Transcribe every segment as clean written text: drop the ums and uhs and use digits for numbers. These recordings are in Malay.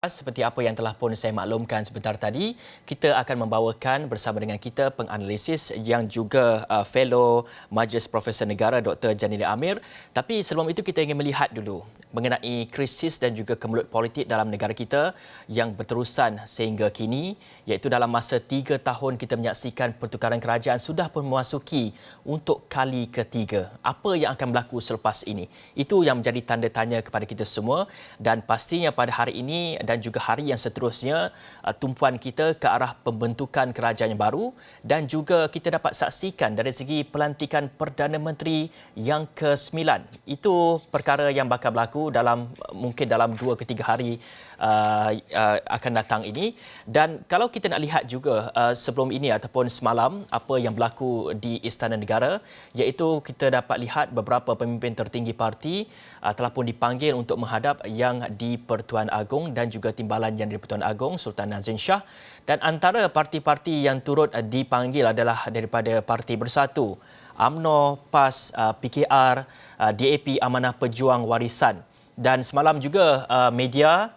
Seperti apa yang telah pun saya maklumkan sebentar tadi, kita akan membawakan bersama dengan kita penganalisis yang juga fellow Majlis Profesor Negara Dr. Janili Amir. Tapi sebelum itu kita ingin melihat dulu mengenai krisis dan juga kemelut politik dalam negara kita yang berterusan sehingga kini, iaitu dalam masa 3 tahun kita menyaksikan pertukaran kerajaan sudah pun memasuki untuk kali ketiga. Apa yang akan berlaku selepas ini? Itu yang menjadi tanda tanya kepada kita semua dan pastinya pada hari ini dan juga hari yang seterusnya tumpuan kita ke arah pembentukan kerajaan yang baru dan juga kita dapat saksikan dari segi pelantikan Perdana Menteri yang ke-9. Itu perkara yang bakal berlaku mungkin dalam 2 ke 3 hari akan datang ini. Dan kalau kita nak lihat juga sebelum ini ataupun semalam apa yang berlaku di Istana Negara, iaitu kita dapat lihat beberapa pemimpin tertinggi parti telah pun dipanggil untuk menghadap yang di Pertuan Agong dan juga timbalan yang di Pertuan Agong Sultan Nazrin Shah. Dan antara parti-parti yang turut dipanggil adalah daripada Parti Bersatu, UMNO, PAS, PKR, DAP Amanah Pejuang Warisan. Dan semalam juga media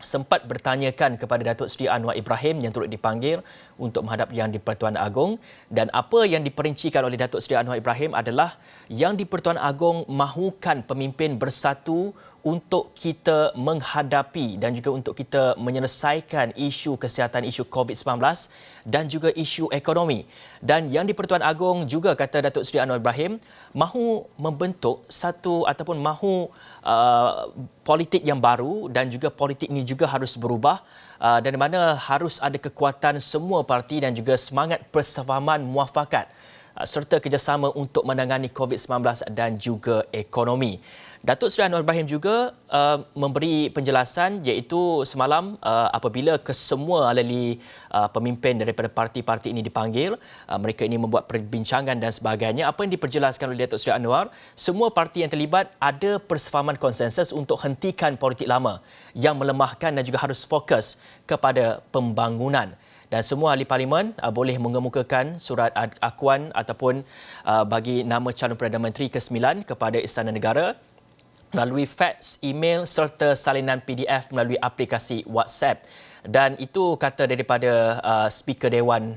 sempat bertanyakan kepada Datuk Seri Anwar Ibrahim yang turut dipanggil untuk menghadap Yang di-Pertuan Agong, dan apa yang diperincikan oleh Datuk Seri Anwar Ibrahim adalah Yang di-Pertuan Agong mahukan pemimpin bersatu untuk kita menghadapi dan juga untuk kita menyelesaikan isu kesihatan, isu COVID-19 dan juga isu ekonomi. Dan Yang di-Pertuan Agong juga, kata Datuk Seri Anwar Ibrahim, mahu membentuk satu ataupun mahu politik yang baru dan juga politik ini juga harus berubah dan di mana harus ada kekuatan semua parti dan juga semangat persefahaman muafakat serta kerjasama untuk menangani COVID-19 dan juga ekonomi. Datuk Seri Anwar Ibrahim juga memberi penjelasan iaitu semalam apabila kesemua ahli pemimpin daripada parti-parti ini dipanggil, mereka ini membuat perbincangan dan sebagainya. Apa yang diperjelaskan oleh Datuk Seri Anwar, semua parti yang terlibat ada persefahaman konsensus untuk hentikan politik lama yang melemahkan dan juga harus fokus kepada pembangunan. Dan semua ahli parlimen boleh mengemukakan surat akuan ataupun bagi nama calon Perdana Menteri ke-9 kepada Istana Negara melalui fax, email serta salinan PDF melalui aplikasi WhatsApp. Dan itu kata daripada Speaker Dewan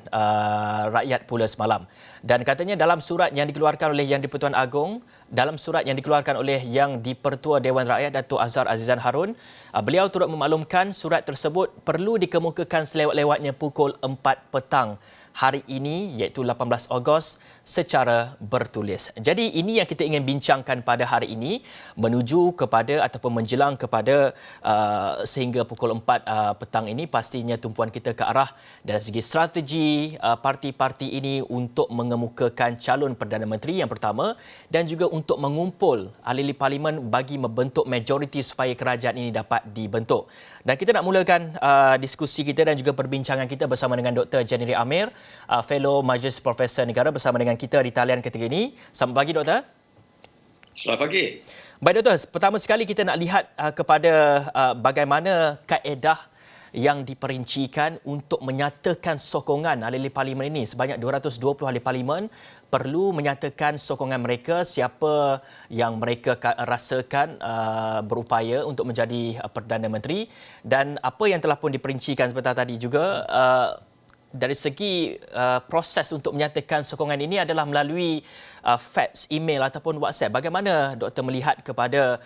Rakyat pula semalam. Dan katanya dalam surat yang dikeluarkan oleh Yang di-Pertuan Agong, dalam surat yang dikeluarkan oleh Yang di-Pertua Dewan Rakyat Datuk Azhar Azizan Harun, beliau turut memaklumkan surat tersebut perlu dikemukakan selewat-lewatnya pukul 4 petang hari ini, iaitu 18 Ogos, secara bertulis. Jadi ini yang kita ingin bincangkan pada hari ini menuju kepada ataupun menjelang kepada sehingga pukul 4 petang ini. Pastinya tumpuan kita ke arah dari segi strategi parti-parti ini untuk mengemukakan calon Perdana Menteri yang pertama dan juga untuk mengumpul ahli parlimen bagi membentuk majoriti supaya kerajaan ini dapat dibentuk. Dan kita nak mulakan diskusi kita dan juga perbincangan kita bersama dengan Dr. Janili Amir, fellow Majlis Profesor Negara bersama dengan kita di talian ketiga ini. Selamat pagi, Doktor. Selamat pagi. Baik, Doktor. Pertama sekali kita nak lihat kepada bagaimana kaedah yang diperincikan untuk menyatakan sokongan ahli parlimen ini. Sebanyak 220 ahli parlimen perlu menyatakan sokongan mereka siapa yang mereka rasakan berupaya untuk menjadi Perdana Menteri. Dan apa yang telah pun diperincikan sebentar tadi juga, dari segi proses untuk menyatakan sokongan ini adalah melalui fax, email ataupun WhatsApp. Bagaimana Doktor melihat kepada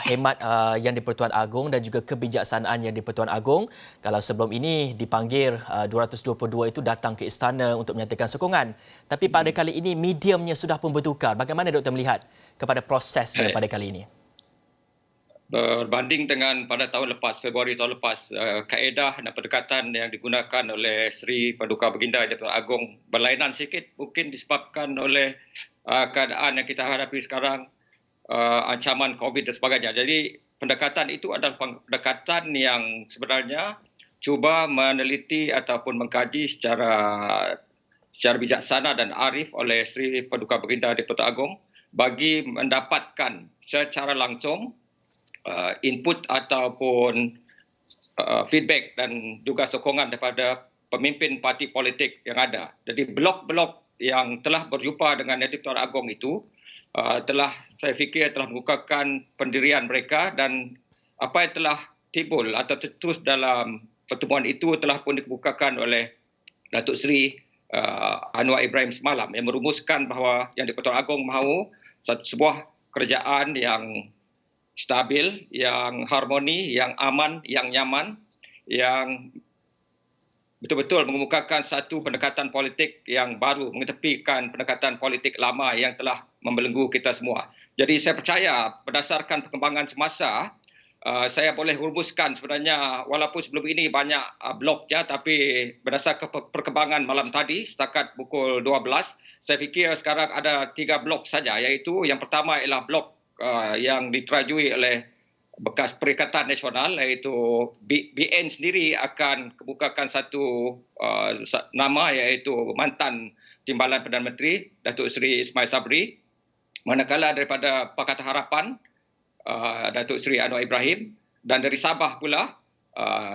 hemat Yang di-Pertuan Agong dan juga kebijaksanaan Yang di-Pertuan Agong kalau sebelum ini dipanggil 222 itu datang ke istana untuk menyatakan sokongan. Tapi pada kali ini mediumnya sudah pun bertukar. Bagaimana Doktor melihat kepada prosesnya pada kali ini? Berbanding dengan pada tahun lepas, Februari tahun lepas, kaedah dan pendekatan yang digunakan oleh Seri Paduka Baginda Yang di-Pertuan Agong berlainan sikit, mungkin disebabkan oleh keadaan yang kita hadapi sekarang, ancaman COVID dan sebagainya. Jadi pendekatan itu adalah pendekatan yang sebenarnya cuba meneliti ataupun mengkaji secara bijaksana dan arif oleh Seri Paduka Baginda Yang di-Pertuan Agong bagi mendapatkan secara langsung input ataupun feedback dan juga sokongan daripada pemimpin parti politik yang ada. Jadi blok-blok yang telah berjumpa dengan Yang di-Pertuan Agong itu saya fikir telah mengukuhkan pendirian mereka dan apa yang telah timbul atau tercetus dalam pertemuan itu telah pun dikemukakan oleh Datuk Seri Anwar Ibrahim semalam, yang merumuskan bahawa yang di-Pertuan Agong mahu sebuah kerajaan yang stabil, yang harmoni, yang aman, yang nyaman, yang betul-betul mengemukakan satu pendekatan politik yang baru, mengetepikan pendekatan politik lama yang telah membelenggu kita semua. Jadi saya percaya berdasarkan perkembangan semasa, saya boleh rumuskan sebenarnya walaupun sebelum ini banyak bloknya, tapi berdasarkan perkembangan malam tadi setakat pukul 12, saya fikir sekarang ada 3 blok saja, iaitu yang pertama ialah blok yang diterajui oleh bekas Perikatan Nasional, iaitu BN sendiri akan kemukakan satu nama, iaitu mantan Timbalan Perdana Menteri Datuk Seri Ismail Sabri, manakala daripada Pakatan Harapan Datuk Seri Anwar Ibrahim, dan dari Sabah pula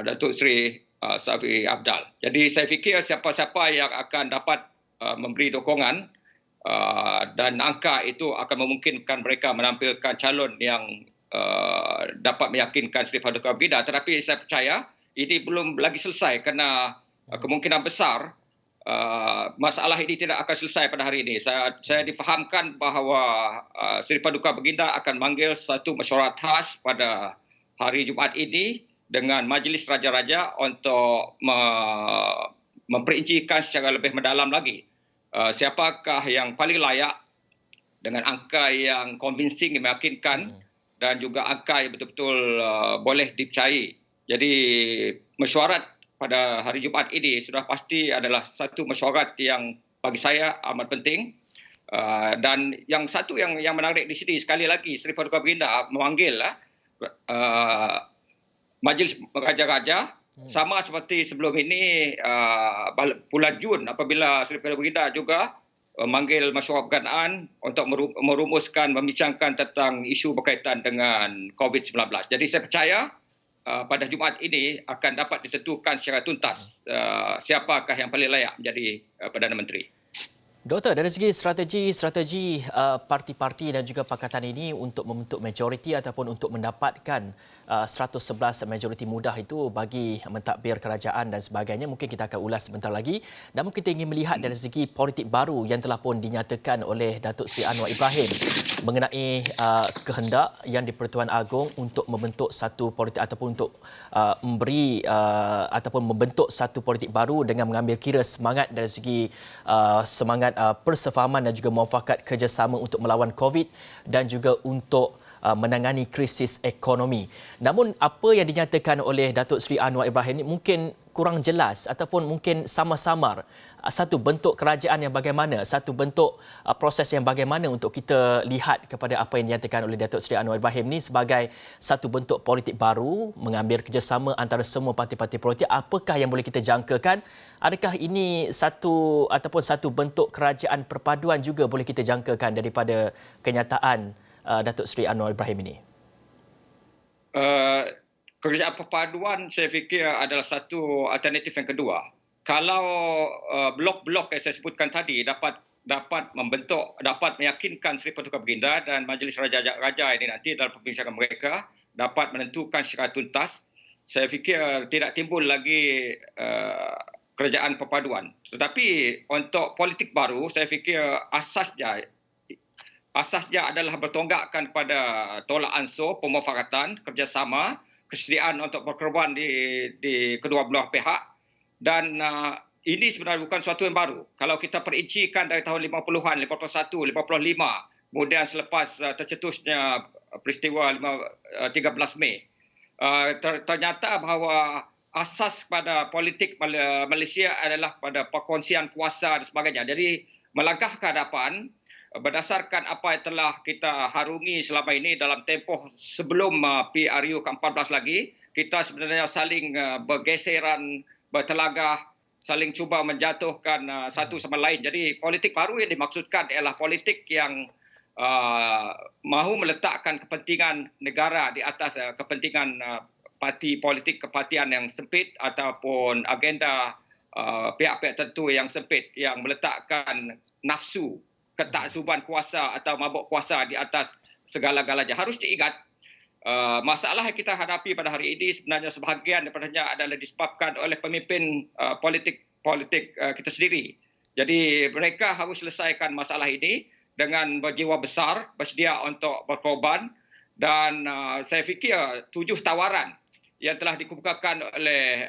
Datuk Seri Sabri Abdal. Jadi saya fikir siapa-siapa yang akan dapat memberi dukungan dan angka itu akan memungkinkan mereka menampilkan calon yang dapat meyakinkan Seri Paduka Baginda. Tetapi saya percaya ini belum lagi selesai kerana kemungkinan besar masalah ini tidak akan selesai pada hari ini. Saya difahamkan bahawa Seri Paduka Baginda akan manggil satu mesyuarat khas pada hari Jumaat ini dengan Majlis Raja-Raja untuk memperincikan secara lebih mendalam lagi siapakah yang paling layak dengan angka yang convincing, meyakinkan, dan juga angka yang betul-betul boleh dipercayai. Jadi mesyuarat pada hari Jumaat ini sudah pasti adalah satu mesyuarat yang bagi saya amat penting. Dan yang satu yang menarik di sini, sekali lagi Seri Paduka Baginda memanggil Majlis Raja-Raja sama seperti sebelum ini bulan Jun apabila Seri Paduka Baginda juga memanggil masyarakat berkenaan untuk merumuskan, membincangkan tentang isu berkaitan dengan COVID-19. Jadi saya percaya pada Jumaat ini akan dapat ditentukan secara tuntas siapakah yang paling layak menjadi Perdana Menteri. Doktor, dari segi strategi parti-parti dan juga pakatan ini untuk membentuk majoriti ataupun untuk mendapatkan 111 majoriti mudah itu bagi mentadbir kerajaan dan sebagainya, mungkin kita akan ulas sebentar lagi. Namun kita ingin melihat dari segi politik baru yang telah pun dinyatakan oleh Datuk Seri Anwar Ibrahim mengenai kehendak yang di-Pertuan Agong untuk membentuk satu politik ataupun untuk memberi ataupun membentuk satu politik baru dengan mengambil kira semangat dari segi semangat persefahaman dan juga muafakat kerjasama untuk melawan COVID dan juga untuk menangani krisis ekonomi. Namun apa yang dinyatakan oleh Datuk Seri Anwar Ibrahim ini mungkin kurang jelas ataupun mungkin samar-samar. Satu bentuk kerajaan yang bagaimana, satu bentuk proses yang bagaimana untuk kita lihat kepada apa yang dinyatakan oleh Datuk Seri Anwar Ibrahim ini sebagai satu bentuk politik baru, mengambil kerjasama antara semua parti-parti politik. Apakah yang boleh kita jangkakan? Adakah ini satu ataupun satu bentuk kerajaan perpaduan juga boleh kita jangkakan daripada kenyataan Datuk Seri Anwar Ibrahim ini? Kerajaan perpaduan saya fikir adalah satu alternatif yang kedua. Kalau blok-blok yang saya sebutkan tadi dapat membentuk, dapat meyakinkan Seri Paduka Baginda dan Majlis Raja-Raja ini nanti dalam perbincangan mereka dapat menentukan secara tuntas, saya fikir tidak timbul lagi kerajaan perpaduan. Tetapi untuk politik baru, saya fikir asasnya adalah bertonggakkan pada tolak ansur, pemufakatan, kerjasama, kesediaan untuk berkorban di kedua belah pihak. Dan ini sebenarnya bukan sesuatu yang baru. Kalau kita perincikan dari tahun 50-an, 51, 55, kemudian selepas tercetusnya peristiwa 13 Mei, ternyata bahawa asas pada politik Malaysia adalah pada perkongsian kuasa dan sebagainya. Jadi melangkah ke hadapan berdasarkan apa yang telah kita harungi selama ini dalam tempoh sebelum PRU ke-14 lagi, kita sebenarnya saling bergeseran, bertelagah, saling cuba menjatuhkan satu sama lain. Jadi politik baru yang dimaksudkan ialah politik yang mahu meletakkan kepentingan negara di atas kepentingan parti politik kepartian yang sempit ataupun agenda pihak-pihak tertentu yang sempit yang meletakkan nafsu, ketakzuban kuasa atau mabuk kuasa di atas segala-galanya. Harus diingat masalah yang kita hadapi pada hari ini sebenarnya sebahagian daripadanya adalah disebabkan oleh pemimpin politik kita sendiri. Jadi mereka harus selesaikan masalah ini dengan berjiwa besar, bersedia untuk berkorban, dan saya fikir 7 tawaran yang telah dikemukakan oleh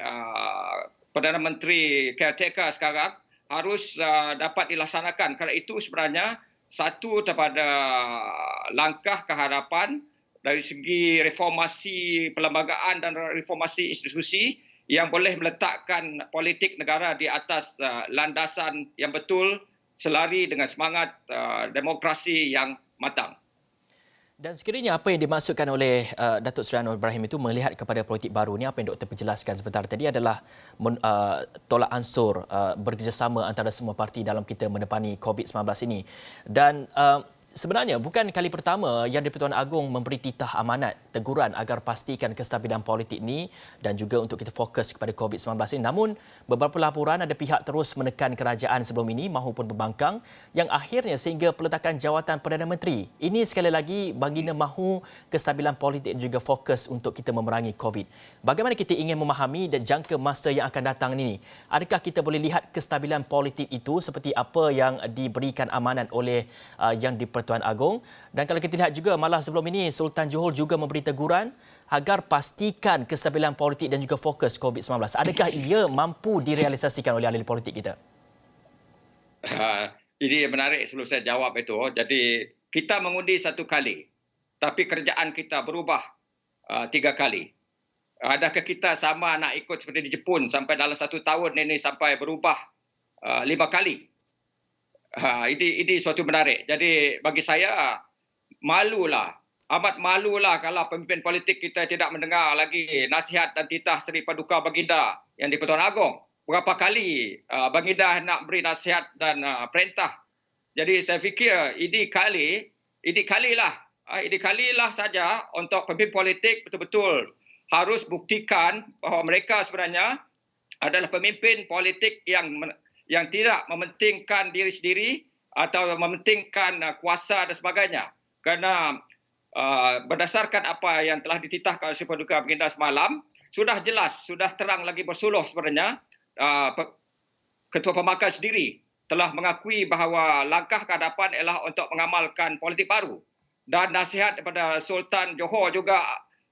Perdana Menteri caretaker sekarang harus dapat dilaksanakan. Kerana itu sebenarnya satu daripada langkah ke hadapan dari segi reformasi perlembagaan dan reformasi institusi yang boleh meletakkan politik negara di atas landasan yang betul, selari dengan semangat demokrasi yang matang. Dan sekiranya apa yang dimaksudkan oleh Datuk Seri Anwar Ibrahim itu melihat kepada politik baru ni, apa yang Doktor perjelaskan sebentar tadi adalah tolak ansur bekerjasama antara semua parti dalam kita menepani COVID-19 ini. Dan sebenarnya bukan kali pertama Yang di-Pertuan Agong memberi titah amanat teguran agar pastikan kestabilan politik ini dan juga untuk kita fokus kepada COVID-19 ini. Namun beberapa laporan ada pihak terus menekan kerajaan sebelum ini mahupun pembangkang yang akhirnya sehingga peletakan jawatan Perdana Menteri. Ini sekali lagi baginda mahu kestabilan politik dan juga fokus untuk kita memerangi COVID. Bagaimana kita ingin memahami dan jangka masa yang akan datang ini? Adakah kita boleh lihat kestabilan politik itu seperti apa yang diberikan amanat oleh Yang di-Pertuan Agong? Dan kalau kita lihat juga malah sebelum ini Sultan Johor juga memberi teguran agar pastikan kestabilan politik dan juga fokus COVID-19. Adakah ia mampu direalisasikan oleh ahli politik kita? Ini menarik sebelum saya jawab itu. Jadi kita mengundi 1 kali, tapi kerjaan kita berubah 3 kali. Adakah kita sama nak ikut seperti di Jepun sampai dalam 1 tahun ini sampai berubah 5 kali? Ini suatu menarik. Jadi bagi saya malulah, amat malulah kalau pemimpin politik kita tidak mendengar lagi nasihat dan titah Seri Paduka Baginda Yang di-Pertuan Agong. Berapa kali Baginda nak beri nasihat dan perintah. Jadi saya fikir ini kalilah saja untuk pemimpin politik betul-betul harus buktikan bahawa mereka sebenarnya adalah pemimpin politik yang tidak mementingkan diri sendiri atau mementingkan kuasa dan sebagainya. Kerana berdasarkan apa yang telah dititahkan oleh Seri Paduka Baginda semalam, sudah jelas, sudah terang lagi bersuluh sebenarnya Ketua Pembangkang sendiri telah mengakui bahawa langkah ke hadapan ialah untuk mengamalkan politik baru. Dan nasihat daripada Sultan Johor juga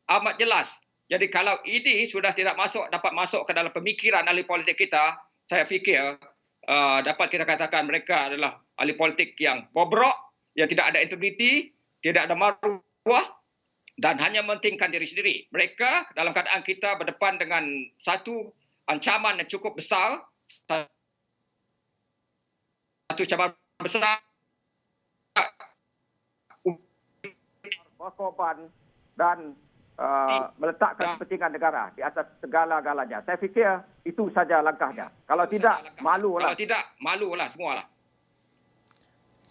amat jelas. Jadi kalau ini sudah tidak dapat masuk ke dalam pemikiran ahli politik kita, saya fikir dapat kita katakan mereka adalah ahli politik yang bobrok, yang tidak ada integriti, tidak ada maruah dan hanya mementingkan diri sendiri. Mereka dalam keadaan kita berdepan dengan satu ancaman yang cukup besar, satu cabaran besar, berkorban dan meletakkan kepentingan negara di atas segala-galanya. Saya fikir itu saja langkahnya. Kalau tidak, malulah. Kalau tidak, malulah semualah.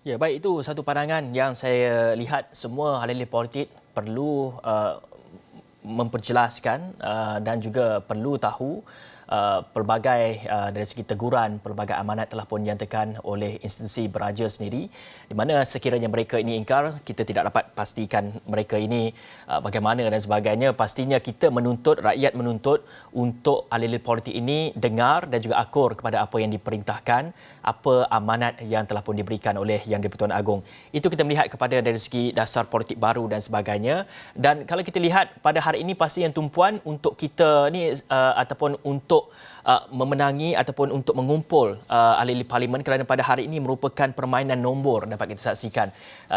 Ya, baik, itu satu pandangan yang saya lihat semua ahli politik perlu memperjelaskan dan juga perlu tahu pelbagai dari segi teguran, pelbagai amanat telah pun dinyatakan oleh institusi beraja sendiri, di mana sekiranya mereka ini ingkar, kita tidak dapat pastikan mereka ini bagaimana dan sebagainya. Pastinya kita menuntut, rakyat menuntut untuk ahli politik ini dengar dan juga akur kepada apa yang diperintahkan, apa amanat yang telah pun diberikan oleh Yang di-Pertuan Agong. Itu kita melihat kepada dari segi dasar politik baru dan sebagainya. Dan kalau kita lihat pada hari ini pasti yang tumpuan untuk kita ni ataupun untuk memenangi ataupun untuk mengumpul ahli parlimen, kerana pada hari ini merupakan permainan nombor dapat kita saksikan.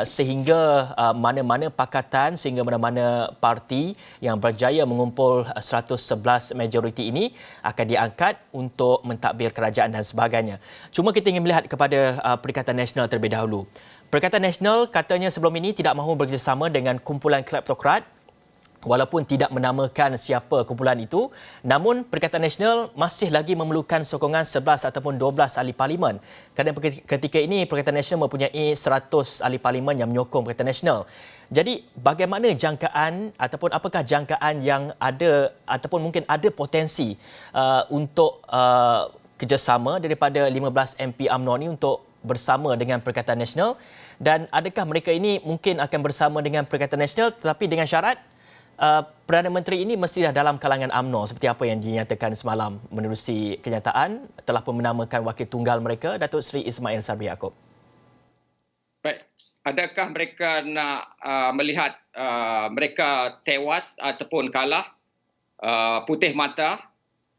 Sehingga mana-mana pakatan, sehingga mana-mana parti yang berjaya mengumpul 111 majoriti ini akan diangkat untuk mentadbir kerajaan dan sebagainya. Cuma kita ingin melihat kepada Perikatan Nasional terlebih dahulu. Perikatan Nasional katanya sebelum ini tidak mahu bekerjasama dengan kumpulan kleptokrat, walaupun tidak menamakan siapa kumpulan itu. Namun Perikatan Nasional masih lagi memerlukan sokongan 11 ataupun 12 ahli parlimen. Kerana ketika ini Perikatan Nasional mempunyai 100 ahli parlimen yang menyokong Perikatan Nasional. Jadi bagaimana jangkaan ataupun apakah jangkaan yang ada ataupun mungkin ada potensi untuk kerjasama daripada 15 MP UMNO ini untuk bersama dengan Perikatan Nasional, dan adakah mereka ini mungkin akan bersama dengan Perikatan Nasional tetapi dengan syarat Perdana Menteri ini mestilah dalam kalangan UMNO seperti apa yang dinyatakan semalam menerusi kenyataan telah pun menamakan wakil tunggal mereka, Datuk Seri Ismail Sabri Yaakob. Baik. Adakah mereka nak melihat mereka tewas ataupun kalah putih mata?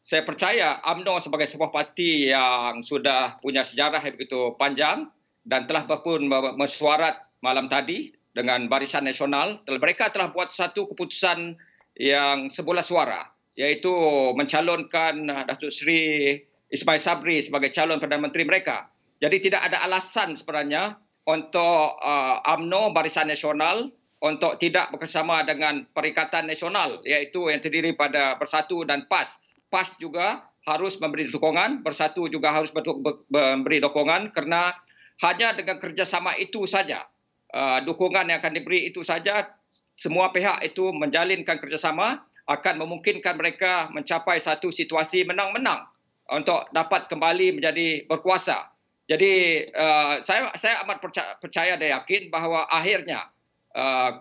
Saya percaya UMNO sebagai sebuah parti yang sudah punya sejarah yang begitu panjang dan telah pun mesyuarat malam tadi dengan Barisan Nasional, mereka telah buat satu keputusan yang sebulah suara, iaitu mencalonkan Datuk Seri Ismail Sabri sebagai calon Perdana Menteri mereka. Jadi tidak ada alasan sebenarnya untuk UMNO Barisan Nasional untuk tidak bekerjasama dengan Perikatan Nasional, iaitu yang terdiri pada Bersatu dan PAS. PAS juga harus memberi dukungan, Bersatu juga harus memberi dukungan, kerana hanya dengan kerjasama itu saja, dukungan yang akan diberi itu saja, semua pihak itu menjalinkan kerjasama akan memungkinkan mereka mencapai satu situasi menang-menang untuk dapat kembali menjadi berkuasa. Jadi saya amat percaya dan yakin bahawa akhirnya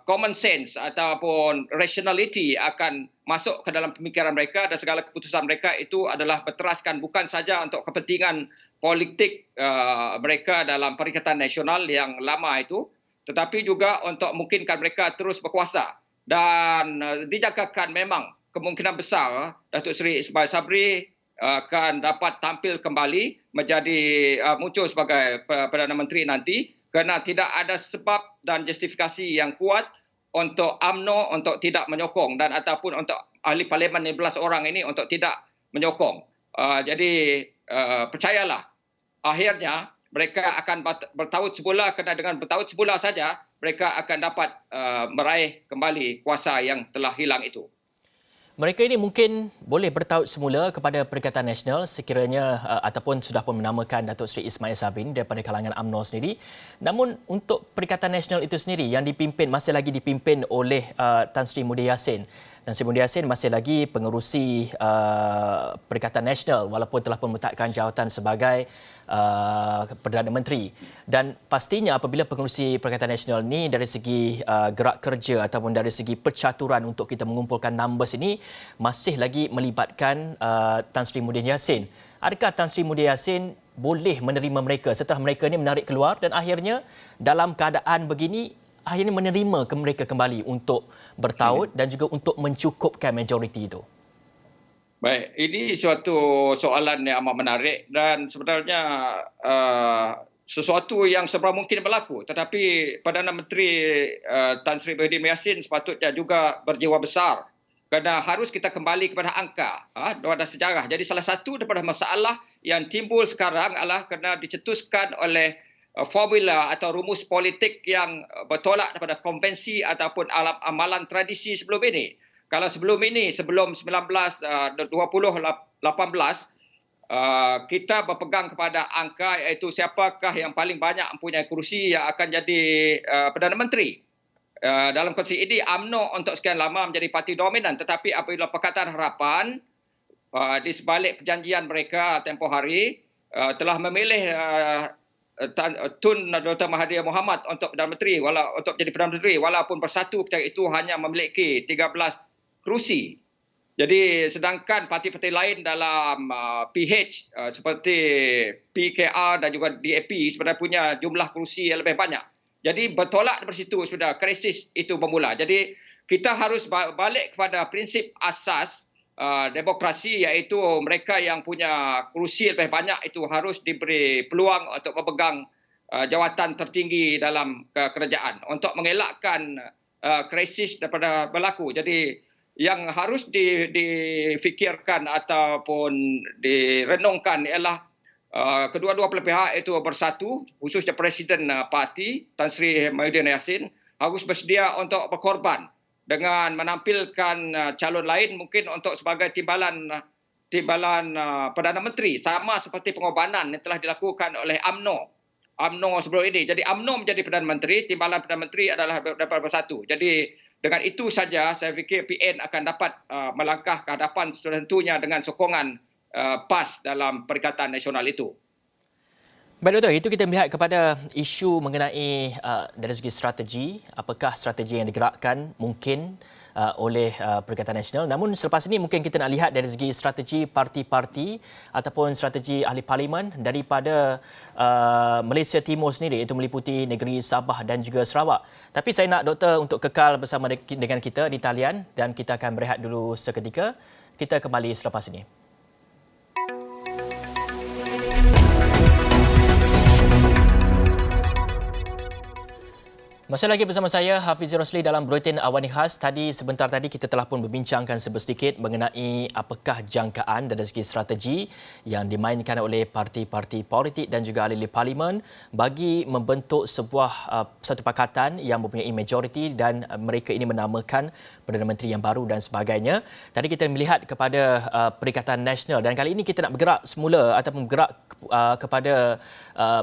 common sense ataupun rationality akan masuk ke dalam pemikiran mereka dan segala keputusan mereka itu adalah berteraskan bukan saja untuk kepentingan politik mereka dalam Perikatan Nasional yang lama itu, tetapi juga untuk memungkinkan mereka terus berkuasa. Dan dijangkakan memang kemungkinan besar Datuk Seri Ismail Sabri akan dapat tampil kembali menjadi muncul sebagai Perdana Menteri nanti, kerana tidak ada sebab dan justifikasi yang kuat untuk UMNO untuk tidak menyokong dan ataupun untuk ahli parlimen 15 orang ini untuk tidak menyokong. Jadi percayalah, akhirnya mereka akan bertaut semula, kerana dengan bertaut semula saja mereka akan dapat meraih kembali kuasa yang telah hilang itu. Mereka ini mungkin boleh bertaut semula kepada Perikatan Nasional sekiranya ataupun sudah pun menamakan Datuk Seri Ismail Sabri daripada kalangan UMNO sendiri. Namun untuk Perikatan Nasional itu sendiri yang masih lagi dipimpin oleh Tan Sri Muhyiddin Yassin. Tan Sri Muhyiddin Yassin masih lagi pengerusi Perikatan Nasional walaupun telah pun meletakkan jawatan sebagai Perdana Menteri. Dan pastinya apabila pengerusi Perikatan Nasional ini dari segi gerak kerja ataupun dari segi percaturan untuk kita mengumpulkan numbers ini masih lagi melibatkan Tan Sri Muhyiddin Yassin. Adakah Tan Sri Muhyiddin Yassin boleh menerima mereka setelah mereka ini menarik keluar dan akhirnya dalam keadaan begini akhirnya menerima mereka kembali untuk bertaut dan juga untuk mencukupkan majoriti itu? Baik, ini suatu soalan yang amat menarik dan sebenarnya sesuatu yang seberapa mungkin berlaku. Tetapi Perdana Menteri Tan Sri Muhyiddin Yassin sepatutnya juga berjiwa besar, kerana harus kita kembali kepada angka dan sejarah. Jadi salah satu daripada masalah yang timbul sekarang adalah kerana dicetuskan oleh formula atau rumus politik yang bertolak daripada konvensi ataupun amalan tradisi sebelum ini. Kalau sebelum ini, sebelum 1918, kita berpegang kepada angka iaitu siapakah yang paling banyak mempunyai kerusi yang akan jadi Perdana Menteri. Dalam konsep ini, UMNO untuk sekian lama menjadi parti dominan. Tetapi apabila Pakatan Harapan di sebalik perjanjian mereka tempoh hari telah memilih Tun Dr. Mahathir Mohamad untuk Perdana Menteri, untuk jadi Perdana Menteri, walaupun Bersatu ketika itu hanya memiliki 13 kerusi. Jadi sedangkan parti-parti lain dalam PH seperti PKR dan juga DAP sebenarnya punya jumlah kerusi yang lebih banyak. Jadi bertolak dari situ sudah krisis itu bermula. Jadi kita harus balik kepada prinsip asas demokrasi, iaitu mereka yang punya kerusi lebih banyak itu harus diberi peluang untuk memegang jawatan tertinggi dalam kerajaan untuk mengelakkan krisis daripada berlaku. Jadi yang harus difikirkan ataupun direnungkan ialah kedua-dua belah pihak itu bersatu, khususnya Presiden Parti Tan Sri Muhyiddin Yassin harus bersedia untuk berkorban dengan menampilkan calon lain mungkin untuk sebagai timbalan Perdana Menteri, sama seperti pengorbanan yang telah dilakukan oleh UMNO sebelum ini. Jadi UMNO menjadi Perdana Menteri, timbalan Perdana Menteri adalah dapat Bersatu. Jadi dengan itu saja saya fikir PN akan dapat melangkah ke hadapan tentunya dengan sokongan PAS dalam Perikatan Nasional itu. Baik Doktor, itu kita melihat kepada isu mengenai dari segi strategi, apakah strategi yang digerakkan mungkin oleh Perikatan Nasional. Namun selepas ini mungkin kita nak lihat dari segi strategi parti-parti ataupun strategi ahli parlimen daripada Malaysia Timur sendiri, iaitu meliputi negeri Sabah dan juga Sarawak. Tapi saya nak Doktor untuk kekal bersama dengan kita di talian dan kita akan berehat dulu seketika. Kita kembali selepas ini. Masih lagi bersama saya, Hafiz Rosli dalam Buletin Awani Khas. Sebentar tadi kita telah pun berbincangkan sedikit mengenai apakah jangkaan dari segi strategi yang dimainkan oleh parti-parti politik dan juga ahli parlimen bagi membentuk satu pakatan yang mempunyai majoriti dan mereka ini menamakan Perdana Menteri yang baru dan sebagainya. Tadi kita melihat kepada Perikatan Nasional dan kali ini kita nak bergerak semula ataupun bergerak kepada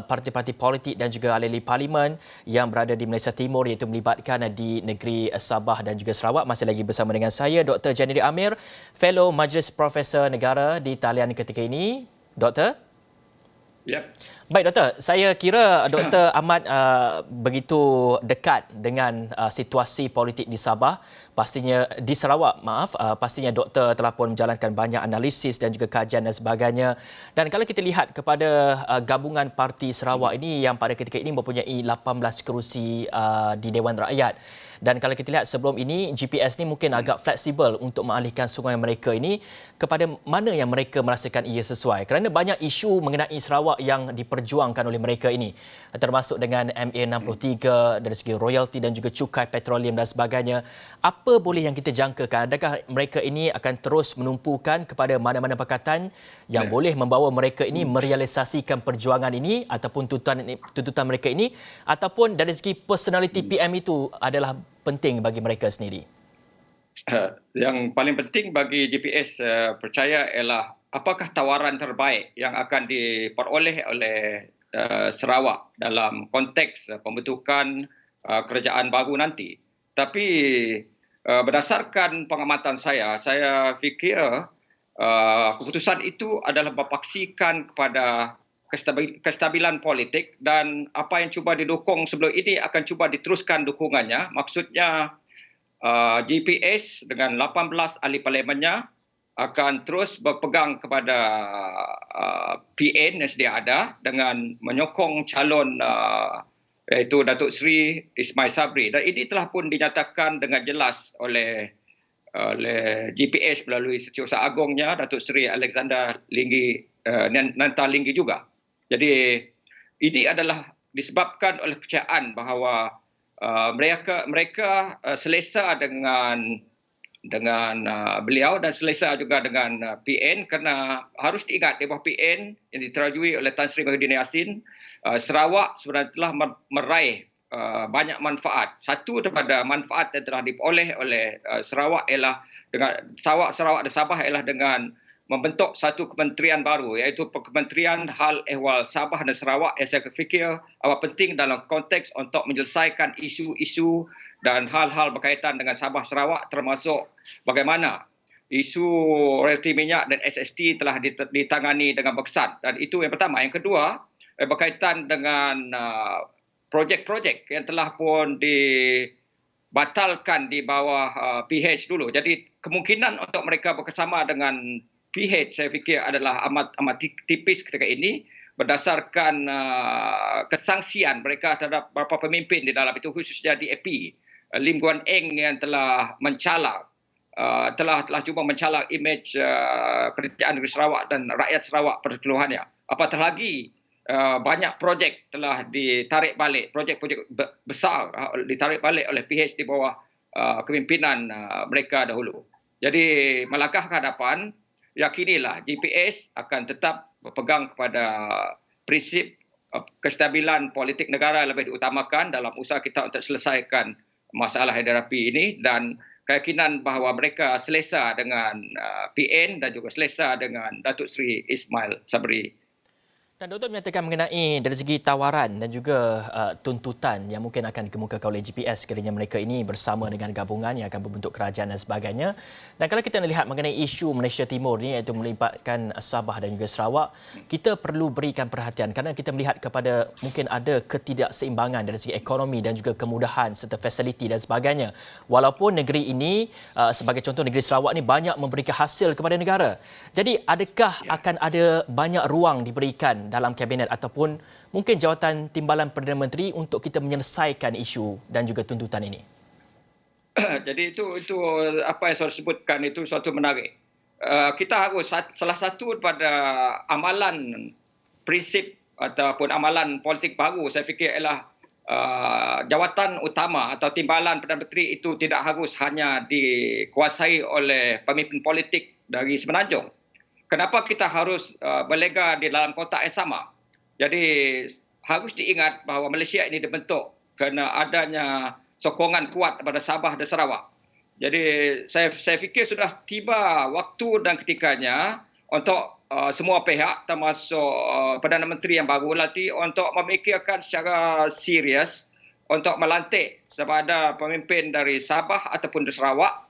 parti-parti politik dan juga ahli parlimen yang berada di Malaysia Timur, iaitu melibatkan di negeri Sabah dan juga Sarawak. Masih lagi bersama dengan saya, Dr. Janidi Amir, Fellow Majlis Profesor Negara di talian ketika ini. Doktor? Yep. Baik, Doktor. Saya kira Doktor amat begitu dekat dengan situasi politik di Sabah. Pastinya di Sarawak, pastinya Doktor telah pun menjalankan banyak analisis dan juga kajian dan sebagainya. Dan kalau kita lihat kepada gabungan Parti Sarawak ini yang pada ketika ini mempunyai 18 kerusi di Dewan Rakyat. Dan kalau kita lihat sebelum ini, GPS ni mungkin agak fleksibel untuk mengalihkan sokongan mereka ini kepada mana yang mereka merasakan ia sesuai. Kerana banyak isu mengenai Sarawak yang diperjuangkan oleh mereka ini. Termasuk dengan MA63 dari segi royalti dan juga cukai petroleum dan sebagainya. Apa boleh yang kita jangkakan? Adakah mereka ini akan terus menumpukan kepada mana-mana pakatan yang boleh membawa mereka ini merealisasikan perjuangan ini ataupun tuntutan mereka ini, ataupun dari segi personality PM itu adalah penting bagi mereka sendiri? Yang paling penting bagi GPS percaya ialah apakah tawaran terbaik yang akan diperoleh oleh Sarawak dalam konteks pembentukan kerajaan baru nanti. Tapi berdasarkan pengamatan saya fikir keputusan itu adalah berpaksikan kepada kestabilan politik, dan apa yang cuba didukung sebelum ini akan cuba diteruskan dukungannya. Maksudnya GPS dengan 18 ahli parlimennya akan terus berpegang kepada PN yang sedia ada dengan menyokong calon iaitu Datuk Seri Ismail Sabri. Dan ini telah pun dinyatakan dengan jelas oleh GPS melalui Setiausaha Agongnya Datuk Seri Alexander Nanta Linggi juga. Jadi ini adalah disebabkan oleh kepercayaan bahawa mereka selesa dengan beliau dan selesa juga dengan PN, kerana harus diingat di bawah PN yang diterajui oleh Tan Sri Muhyiddin Yassin, Sarawak sebenarnya telah meraih banyak manfaat. Satu daripada manfaat yang telah diperoleh oleh Sarawak ialah Sarawak dan Sabah ialah dengan membentuk satu kementerian baru, iaitu Kementerian Hal Ehwal Sabah dan Sarawak, yang saya fikir amat penting dalam konteks untuk menyelesaikan isu-isu dan hal-hal berkaitan dengan Sabah Sarawak, termasuk bagaimana isu royalti minyak dan SST telah ditangani dengan berkesan. Dan itu yang pertama. Yang kedua, berkaitan dengan projek-projek yang telah pun dibatalkan di bawah PH dulu. Jadi kemungkinan untuk mereka bekerjasama dengan PH saya fikir adalah amat tipis ketika ini, berdasarkan kesangsian mereka terhadap beberapa pemimpin di dalam itu, khususnya di AP. Lim Guan Eng yang telah mencalak, telah cuba mencalak imej kerajaan negeri Sarawak dan rakyat Sarawak pada keseluruhannya. Apatah lagi banyak projek telah ditarik balik, projek-projek besar ditarik balik oleh PH di bawah kepimpinan mereka dahulu. Jadi melangkah ke hadapan, yakinilah GPS akan tetap berpegang kepada prinsip kestabilan politik negara lebih diutamakan dalam usaha kita untuk selesaikan masalah yang dihadapi ini, dan keyakinan bahawa mereka selesa dengan PN dan juga selesa dengan Datuk Seri Ismail Sabri. Dan Doktor menyatakan mengenai dari segi tawaran dan juga tuntutan yang mungkin akan dikemukakan oleh GPS sekiranya mereka ini bersama dengan gabungan yang akan membentuk kerajaan dan sebagainya. Dan kalau kita melihat mengenai isu Malaysia Timur ni iaitu melibatkan Sabah dan juga Sarawak, kita perlu berikan perhatian kerana kita melihat kepada mungkin ada ketidakseimbangan dari segi ekonomi dan juga kemudahan serta fasiliti dan sebagainya. Walaupun negeri ini sebagai contoh negeri Sarawak ni banyak memberikan hasil kepada negara. Jadi adakah akan ada banyak ruang diberikan dalam kabinet ataupun mungkin jawatan timbalan Perdana Menteri untuk kita menyelesaikan isu dan juga tuntutan ini? Jadi itu apa yang saya sebutkan itu suatu menarik. Kita harus salah satu daripada amalan prinsip ataupun amalan politik baru saya fikir ialah jawatan utama atau timbalan Perdana Menteri itu tidak harus hanya dikuasai oleh pemimpin politik dari Semenanjung. Kenapa kita harus berlega di dalam kotak yang sama? Jadi harus diingat bahawa Malaysia ini dibentuk kerana adanya sokongan kuat daripada Sabah dan Sarawak. Jadi saya fikir sudah tiba waktu dan ketikanya untuk semua pihak termasuk Perdana Menteri yang baru nanti untuk memikirkan secara serius untuk melantik sama ada pemimpin dari Sabah ataupun dari Sarawak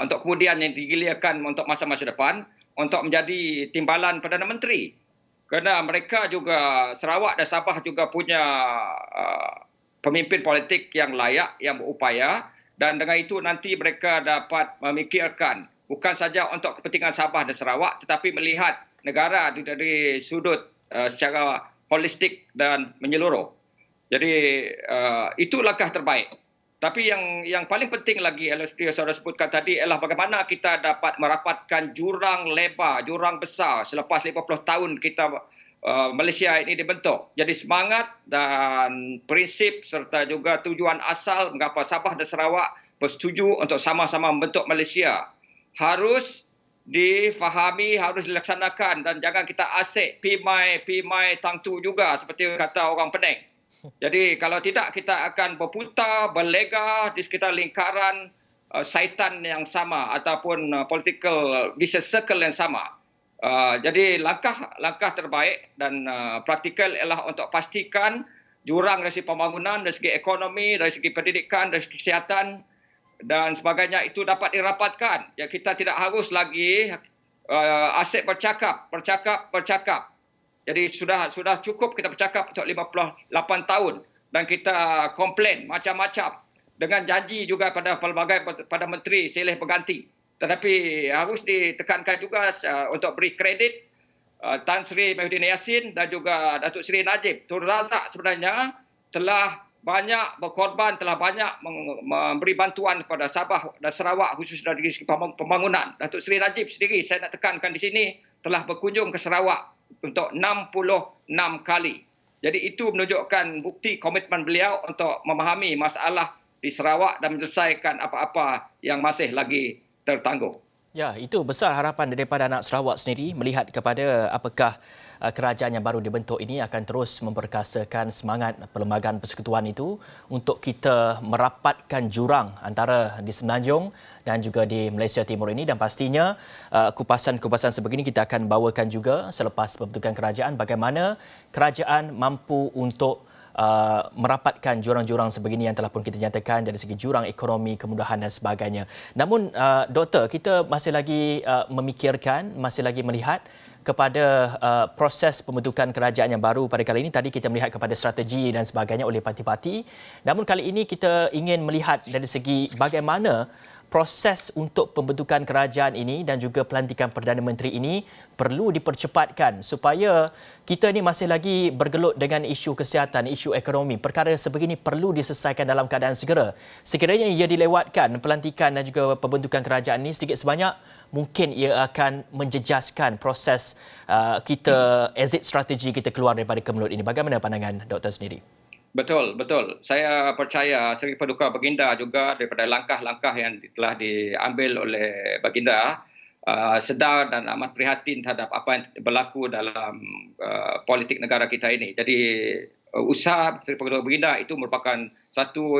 untuk kemudian yang digilirkan untuk masa-masa depan untuk menjadi timbalan Perdana Menteri. Kerana mereka juga, Sarawak dan Sabah juga punya pemimpin politik yang layak, yang berupaya, dan dengan itu nanti mereka dapat memikirkan bukan saja untuk kepentingan Sabah dan Sarawak tetapi melihat negara dari sudut secara holistik dan menyeluruh. Jadi itu langkah terbaik. Tapi yang paling penting lagi, seperti yang saudara sebutkan tadi, ialah bagaimana kita dapat merapatkan jurang lebar, jurang besar selepas 50 tahun kita Malaysia ini dibentuk. Jadi semangat dan prinsip serta juga tujuan asal mengapa Sabah dan Sarawak bersetuju untuk sama-sama membentuk Malaysia harus difahami, harus dilaksanakan dan jangan kita asyik pimai tangtu juga seperti kata orang Penang. Jadi kalau tidak kita akan berputar, berlega di sekitar lingkaran syaitan yang sama ataupun political vicious circle yang sama. Jadi langkah terbaik dan praktikal ialah untuk pastikan jurang dari segi pembangunan, dari segi ekonomi, dari segi pendidikan, dari segi kesihatan dan sebagainya itu dapat dirapatkan. Ya, kita tidak harus lagi asyik bercakap. Jadi sudah cukup kita bercakap untuk 58 tahun dan kita komplain macam-macam dengan janji juga pada menteri silih berganti. Tetapi harus ditekankan juga untuk beri kredit Tan Sri Mahyudin Yassin dan juga Datuk Seri Najib Tun Razak sebenarnya telah banyak berkorban, telah banyak memberi bantuan kepada Sabah dan Sarawak khusus dari segi pembangunan. Datuk Seri Najib sendiri saya nak tekankan di sini telah berkunjung ke Sarawak untuk 66 kali. Jadi itu menunjukkan bukti komitmen beliau untuk memahami masalah di Sarawak dan menyelesaikan apa-apa yang masih lagi tertangguh. Ya, itu besar harapan daripada anak Sarawak sendiri melihat kepada apakah kerajaan yang baru dibentuk ini akan terus memperkasakan semangat Perlembagaan Persekutuan itu untuk kita merapatkan jurang antara di Semenanjung dan juga di Malaysia Timur ini dan pastinya kupasan-kupasan sebegini kita akan bawakan juga selepas pembentukan kerajaan bagaimana kerajaan mampu untuk merapatkan jurang-jurang sebegini yang telah pun kita nyatakan dari segi jurang ekonomi, kemudahan dan sebagainya. Namun, Doktor, kita masih lagi memikirkan, masih lagi melihat kepada proses pembentukan kerajaan yang baru pada kali ini. Tadi kita melihat kepada strategi dan sebagainya oleh parti-parti. Namun kali ini kita ingin melihat dari segi bagaimana proses untuk pembentukan kerajaan ini dan juga pelantikan Perdana Menteri ini perlu dipercepatkan supaya kita ini masih lagi bergelut dengan isu kesihatan, isu ekonomi. Perkara sebegini perlu diselesaikan dalam keadaan segera. Sekiranya ia dilewatkan pelantikan dan juga pembentukan kerajaan ini sedikit sebanyak, mungkin ia akan menjejaskan proses kita exit strategi kita keluar daripada kemelut ini. Bagaimana pandangan Doktor sendiri? Betul. Saya percaya Seri Paduka Baginda juga daripada langkah-langkah yang telah diambil oleh Baginda sedar dan amat prihatin terhadap apa yang berlaku dalam politik negara kita ini. Jadi usaha Seri Paduka Baginda itu merupakan satu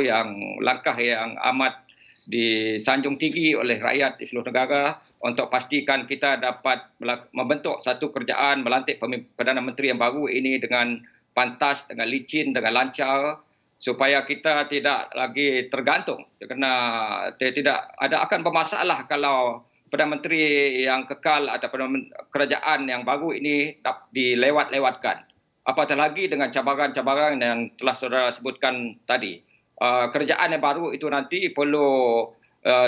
langkah yang amat disanjung tinggi oleh rakyat di seluruh negara untuk pastikan kita dapat membentuk satu kerajaan, melantik Perdana Menteri yang baru ini dengan pantas, dengan licin, dengan lancar, supaya kita tidak lagi tergantung. Kerana tidak akan bermasalah kalau Perdana Menteri yang kekal atau kerajaan yang baru ini dilewat-lewatkan. Apatah lagi dengan cabaran-cabaran yang telah saudara sebutkan tadi. Kerajaan yang baru itu nanti perlu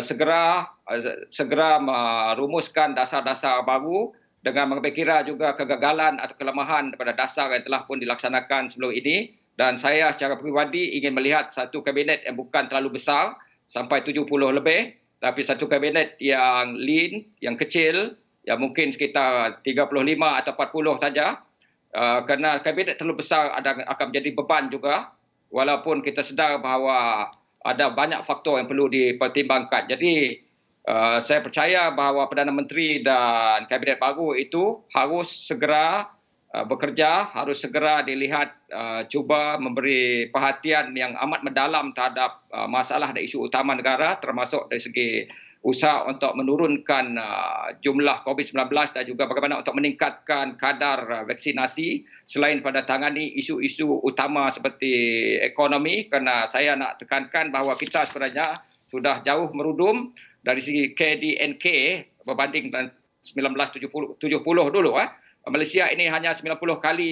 segera merumuskan dasar-dasar baru dengan mengambil kira juga kegagalan atau kelemahan daripada dasar yang telah pun dilaksanakan sebelum ini. Dan saya secara peribadi ingin melihat satu kabinet yang bukan terlalu besar, sampai 70 lebih, tapi satu kabinet yang lean, yang kecil, yang mungkin sekitar 35 atau 40 saja. Kerana kabinet terlalu besar akan menjadi beban juga, walaupun kita sedar bahawa ada banyak faktor yang perlu dipertimbangkan. Jadi saya percaya bahawa Perdana Menteri dan kabinet baru itu harus segera bekerja, harus segera dilihat cuba memberi perhatian yang amat mendalam terhadap masalah dan isu utama negara, termasuk dari segi usaha untuk menurunkan jumlah COVID-19 dan juga bagaimana untuk meningkatkan kadar vaksinasi selain pada tangani isu-isu utama seperti ekonomi, kerana saya nak tekankan bahawa kita sebenarnya sudah jauh merudum dari segi KDNK berbanding dengan 1970 dulu. Malaysia ini hanya 90 kali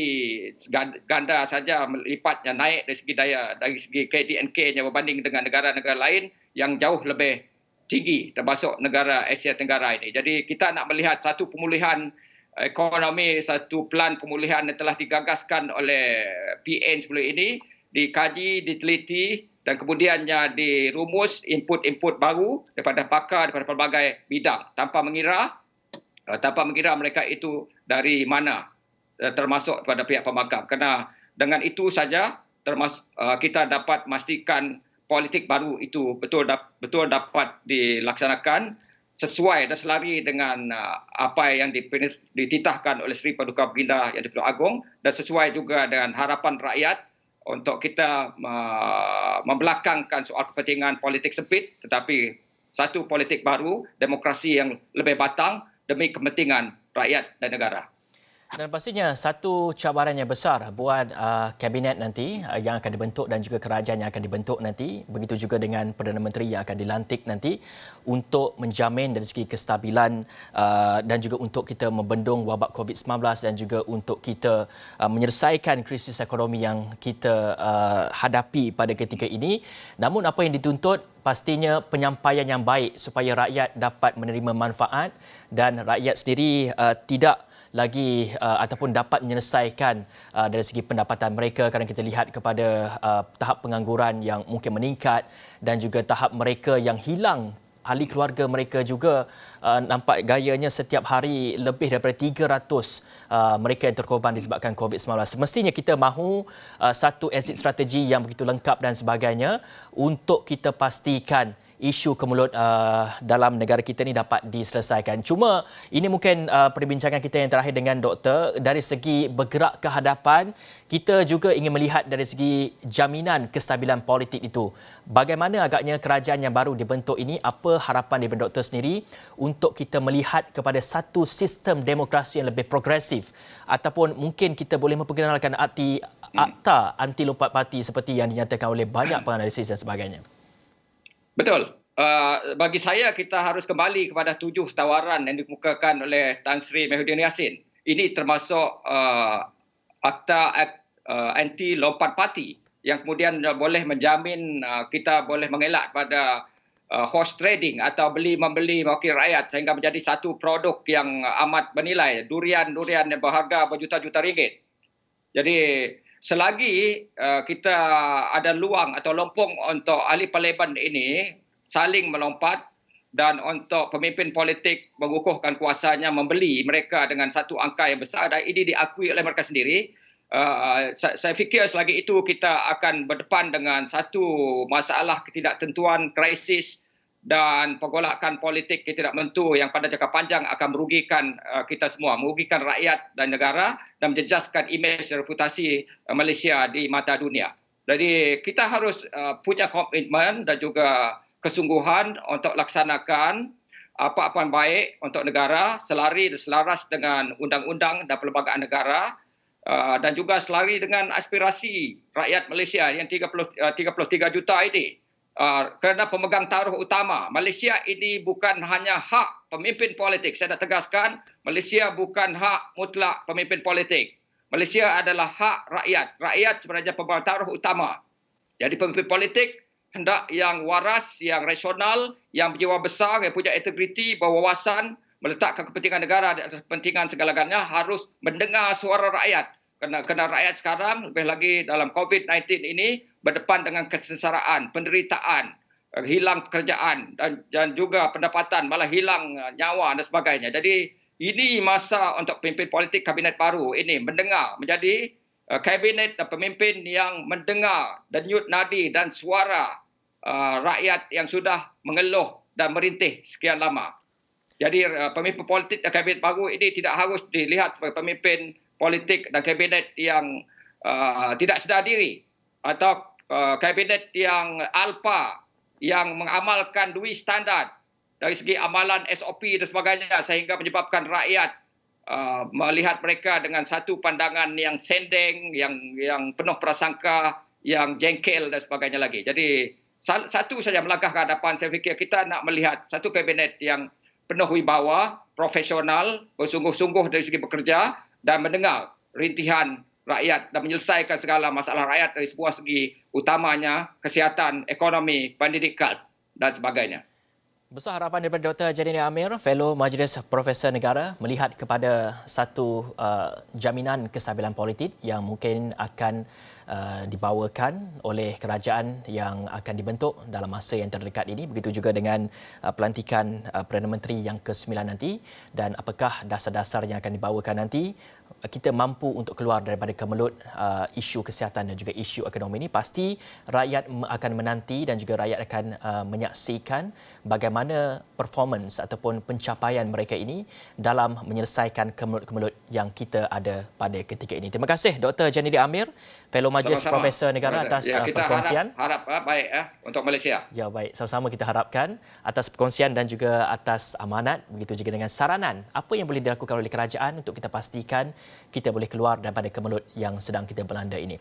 ganda saja lipatnya naik dari segi KDNK-nya berbanding dengan negara-negara lain yang jauh lebih tinggi, termasuk negara Asia Tenggara ini. Jadi kita nak melihat satu pemulihan ekonomi, satu plan pemulihan yang telah digagaskan oleh PN sebelum ini, dikaji, diteliti dan kemudiannya dirumus input-input baru daripada pakar, daripada pelbagai bidang tanpa mengira mereka itu dari mana, termasuk kepada pihak pemakam. Kerana dengan itu saja kita dapat memastikan politik baru itu betul dapat dilaksanakan sesuai dan selari dengan apa yang dititahkan oleh Seri Paduka Baginda Yang di-Pertuan Agong dan sesuai juga dengan harapan rakyat untuk kita membelakangkan soal kepentingan politik sempit, tetapi satu politik baru, demokrasi yang lebih batang demi kepentingan rakyat dan negara. Dan pastinya satu cabaran yang besar buat kabinet nanti yang akan dibentuk dan juga kerajaan yang akan dibentuk nanti, begitu juga dengan Perdana Menteri yang akan dilantik nanti untuk menjamin dari segi kestabilan dan juga untuk kita membendung wabak COVID-19 dan juga untuk kita menyelesaikan krisis ekonomi yang kita hadapi pada ketika ini. Namun apa yang dituntut pastinya penyampaian yang baik supaya rakyat dapat menerima manfaat dan rakyat sendiri tidak lagi ataupun dapat menyelesaikan dari segi pendapatan mereka, kerana kita lihat kepada tahap pengangguran yang mungkin meningkat dan juga tahap mereka yang hilang ahli keluarga mereka juga nampak gayanya setiap hari lebih daripada 300 mereka yang terkorban disebabkan COVID-19. Semestinya kita mahu satu exit strategi yang begitu lengkap dan sebagainya untuk kita pastikan isu kemulut dalam negara kita ni dapat diselesaikan. Cuma ini mungkin perbincangan kita yang terakhir dengan doktor. Dari segi bergerak ke hadapan, kita juga ingin melihat dari segi jaminan kestabilan politik itu. Bagaimana agaknya kerajaan yang baru dibentuk ini, apa harapan daripada doktor sendiri untuk kita melihat kepada satu sistem demokrasi yang lebih progresif, ataupun mungkin kita boleh memperkenalkan akta anti lompat parti seperti yang dinyatakan oleh banyak penganalisis dan sebagainya. Betul. Bagi saya, kita harus kembali kepada 7 tawaran yang dikemukakan oleh Tan Sri Mahyudin Yassin. Ini termasuk akta anti lompat parti yang kemudian boleh menjamin kita boleh mengelak pada horse trading atau beli-membeli mewakili rakyat sehingga menjadi satu produk yang amat bernilai. Durian-durian yang berharga berjuta-juta ringgit. Jadi selagi kita ada luang atau lompong untuk ahli parlimen ini saling melompat dan untuk pemimpin politik mengukuhkan kuasanya membeli mereka dengan satu angka yang besar dan ini diakui oleh mereka sendiri, saya fikir selagi itu kita akan berdepan dengan satu masalah ketidaktentuan, krisis dan pergolakan politik yang tidak menentu yang pada jangka panjang akan merugikan kita semua, merugikan rakyat dan negara dan menjejaskan imej dan reputasi Malaysia di mata dunia. Jadi kita harus punya komitmen dan juga kesungguhan untuk laksanakan apa-apa yang baik untuk negara, selari dan selaras dengan undang-undang dan perlembagaan negara, dan juga selari dengan aspirasi rakyat Malaysia yang 33 juta ini. Kerana pemegang taruh utama, Malaysia ini bukan hanya hak pemimpin politik. Saya nak tegaskan, Malaysia bukan hak mutlak pemimpin politik. Malaysia adalah hak rakyat. Rakyat sebenarnya pemegang taruh utama. Jadi pemimpin politik hendak yang waras, yang rasional, yang berjiwa besar, yang punya integriti, berwawasan, meletakkan kepentingan negara di atas kepentingan segala-galanya, harus mendengar suara rakyat. Kerana rakyat sekarang, lebih lagi dalam COVID-19 ini, berdepan dengan kesengsaraan, penderitaan, hilang pekerjaan dan juga pendapatan, malah hilang nyawa dan sebagainya. Jadi ini masa untuk pemimpin politik kabinet baru ini mendengar, menjadi kabinet dan pemimpin yang mendengar denyut nadi dan suara rakyat yang sudah mengeluh dan merintih sekian lama. Jadi pemimpin politik dan kabinet baru ini tidak harus dilihat sebagai pemimpin politik dan kabinet yang tidak sedar diri atau kabinet yang alpa, yang mengamalkan dui standard dari segi amalan SOP dan sebagainya sehingga menyebabkan rakyat melihat mereka dengan satu pandangan yang sendeng, yang penuh prasangka, yang jengkel dan sebagainya lagi. Jadi satu saja melangkah ke hadapan, saya fikir kita nak melihat satu kabinet yang penuh wibawa, profesional, bersungguh-sungguh dari segi bekerja dan mendengar rintihan rakyat dan menyelesaikan segala masalah rakyat dari sebuah segi, utamanya kesihatan, ekonomi, pendidikan dan sebagainya. Besar harapan daripada Dr. Janini Amir, Fellow Majlis Profesor Negara, melihat kepada satu jaminan kestabilan politik yang mungkin akan dibawakan oleh kerajaan yang akan dibentuk dalam masa yang terdekat ini. Begitu juga dengan pelantikan Perdana Menteri yang ke-9 nanti, dan apakah dasar-dasar yang akan dibawakan nanti, kita mampu untuk keluar daripada kemelut isu kesihatan dan juga isu ekonomi ini. Pasti rakyat akan menanti dan juga rakyat akan menyaksikan bagaimana performance ataupun pencapaian mereka ini dalam menyelesaikan kemelut-kemelut yang kita ada pada ketika ini. Terima kasih Dr. Janini Amir, Fellow Majlis Profesor Negara, atas perkongsian. Harap baik untuk Malaysia. Ya, baik. Sama-sama kita harapkan atas perkongsian dan juga atas amanat, begitu juga dengan saranan apa yang boleh dilakukan oleh kerajaan untuk kita pastikan kita boleh keluar daripada kemelut yang sedang kita berlanda ini.